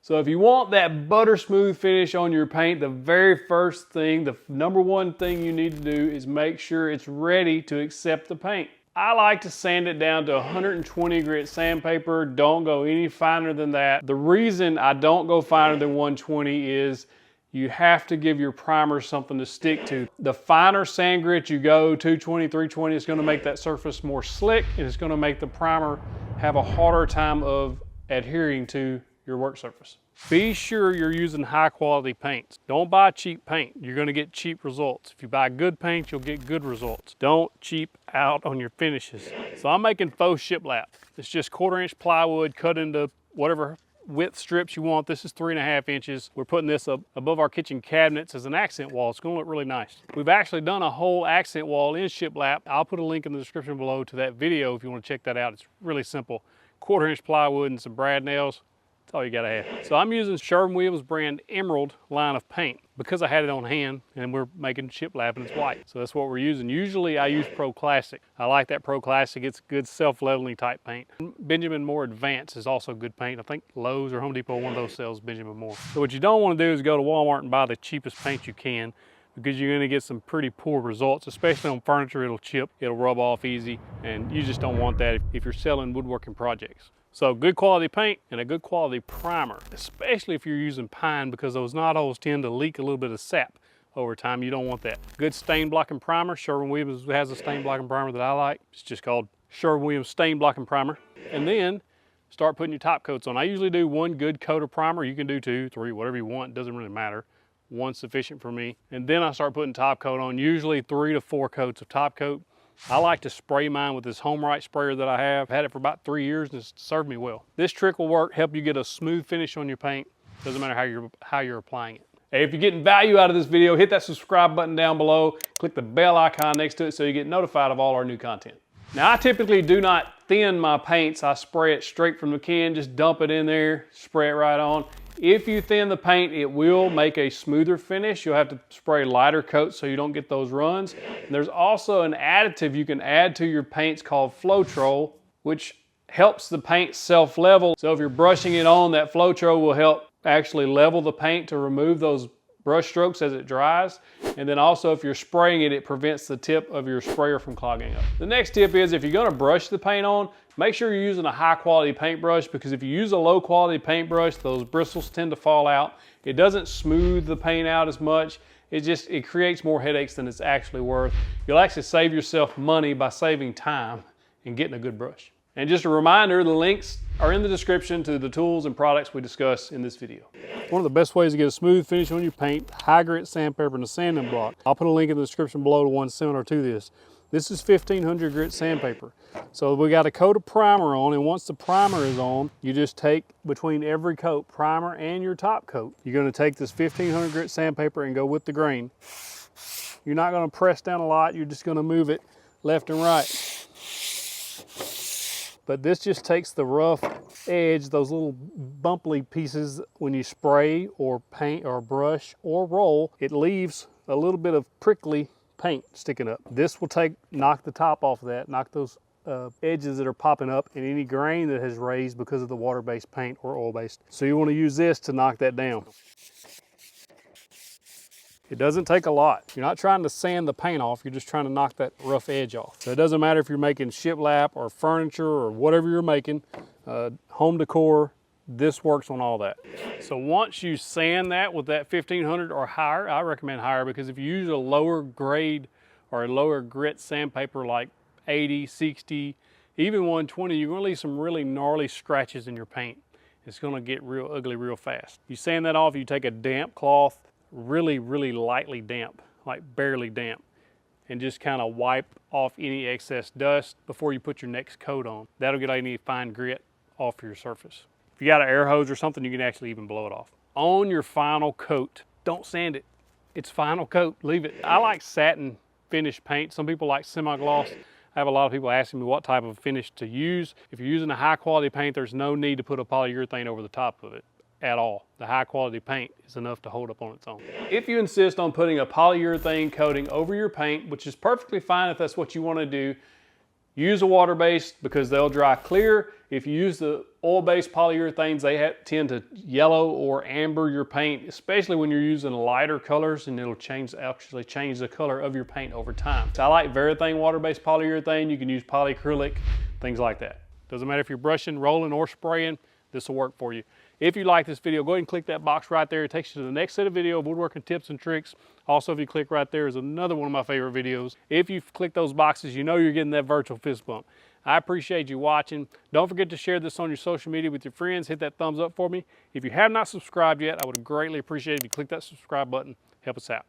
So if you want that butter smooth finish on your paint, the very first thing, the number one thing you need to do is make sure it's ready to accept the paint. I like to sand it down to 120 grit sandpaper. Don't go any finer than that. The reason I don't go finer than 120 is you have to give your primer something to stick to. The finer sand grit you go, 220, 320, it's gonna make that surface more slick, and it's gonna make the primer have a harder time of adhering to your work surface. Be sure you're using high quality paints. Don't buy cheap paint. You're gonna get cheap results. If you buy good paint, you'll get good results. Don't cheap out on your finishes. So I'm making faux shiplap. It's just 1/4 inch plywood cut into whatever width strips you want. This is 3.5 inches. We're putting this up above our kitchen cabinets as an accent wall. It's gonna look really nice. We've actually done a whole accent wall in shiplap. I'll put a link in the description below to that video if you wanna check that out. It's really simple. 1/4 inch plywood and some brad nails. That's all you gotta have. So I'm using Sherwin-Williams brand Emerald line of paint because I had it on hand and we're making shiplap and it's white. So that's what we're using. Usually I use Pro Classic. I like that Pro Classic. It's good self-leveling type paint. Benjamin Moore Advance is also good paint. I think Lowe's or Home Depot, one of those sells Benjamin Moore. So what you don't wanna do is go to Walmart and buy the cheapest paint you can, because you're gonna get some pretty poor results, especially on furniture. It'll chip, it'll rub off easy, and you just don't want that if you're selling woodworking projects. So good quality paint and a good quality primer, especially if you're using pine, because those knotholes tend to leak a little bit of sap over time. You don't want that. Good stain blocking primer. Sherwin-Williams has a stain blocking primer that I like. It's just called Sherwin-Williams stain blocking primer. And then start putting your top coats on. I usually do one good coat of primer. You can do 2, 3, whatever you want. Doesn't really matter. One's sufficient for me. And then I start putting top coat on, usually 3 to 4 coats of top coat. I like to spray mine with this HomeRite sprayer that I have. I've had it for about 3 years and it's served me well. This trick will work, help you get a smooth finish on your paint. Doesn't matter how you're applying it. Hey, if you're getting value out of this video, hit that subscribe button down below. Click the bell icon next to it so you get notified of all our new content. Now, I typically do not thin my paints. I spray it straight from the can, just dump it in there, spray it right on. If you thin the paint, it will make a smoother finish. You'll have to spray lighter coats so you don't get those runs. And there's also an additive you can add to your paints called Floetrol, which helps the paint self-level. So if you're brushing it on, that Floetrol will help actually level the paint to remove those brush strokes as it dries. And then also if you're spraying it, it prevents the tip of your sprayer from clogging up. The next tip is if you're gonna brush the paint on, make sure you're using a high quality paintbrush, because if you use a low quality paintbrush, those bristles tend to fall out. It doesn't smooth the paint out as much. It creates more headaches than it's actually worth. You'll actually save yourself money by saving time and getting a good brush. And just a reminder, the links are in the description to the tools and products we discuss in this video. One of the best ways to get a smooth finish on your paint, high grit sandpaper and a sanding block. I'll put a link in the description below to one similar to this. This is 1500 grit sandpaper. So we got a coat of primer on, and once the primer is on, you just take between every coat, primer and your top coat, you're gonna take this 1500 grit sandpaper and go with the grain. You're not gonna press down a lot, you're just gonna move it left and right. But this just takes the rough edge, those little bumpy pieces when you spray or paint or brush or roll, it leaves a little bit of prickly paint sticking up. This will knock the top off of that, knock those edges that are popping up and any grain that has raised because of the water-based paint or oil-based. So you want to use this to knock that down. It doesn't take a lot. You're not trying to sand the paint off, you're just trying to knock that rough edge off. So it doesn't matter if you're making shiplap or furniture or whatever you're making, home decor, this works on all that. So once you sand that with that 1500 or higher, I recommend higher, because if you use a lower grade or a lower grit sandpaper like 80, 60, even 120, you're gonna leave some really gnarly scratches in your paint. It's gonna get real ugly real fast. You sand that off, you take a damp cloth, really lightly damp, like barely damp, and just kind of wipe off any excess dust before you put your next coat on. That'll get any fine grit off your surface. If you got an air hose or something, you can actually even blow it off. On your final coat, don't sand it. It's final coat, leave it. I like satin finish paint. Some people like semi-gloss. I have a lot of people asking me what type of finish to use. If you're using a high quality paint, there's no need to put a polyurethane over the top of it at all. The high quality paint is enough to hold up on its own. If you insist on putting a polyurethane coating over your paint, which is perfectly fine if that's what you want to do, use a water-based because they'll dry clear. If you use the oil-based polyurethanes, they tend to yellow or amber your paint, especially when you're using lighter colors, and it'll actually change the color of your paint over time. So I like Varathane water-based polyurethane. You can use polyacrylic, things like that. Doesn't matter if you're brushing, rolling, or spraying, this will work for you. If you like this video, go ahead and click that box right there. It takes you to the next set of video, woodworking tips and tricks. Also, if you click right there is another one of my favorite videos. If you click those boxes, you know you're getting that virtual fist bump. I appreciate you watching. Don't forget to share this on your social media with your friends. Hit that thumbs up for me. If you have not subscribed yet, I would greatly appreciate it if you click that subscribe button. Help us out.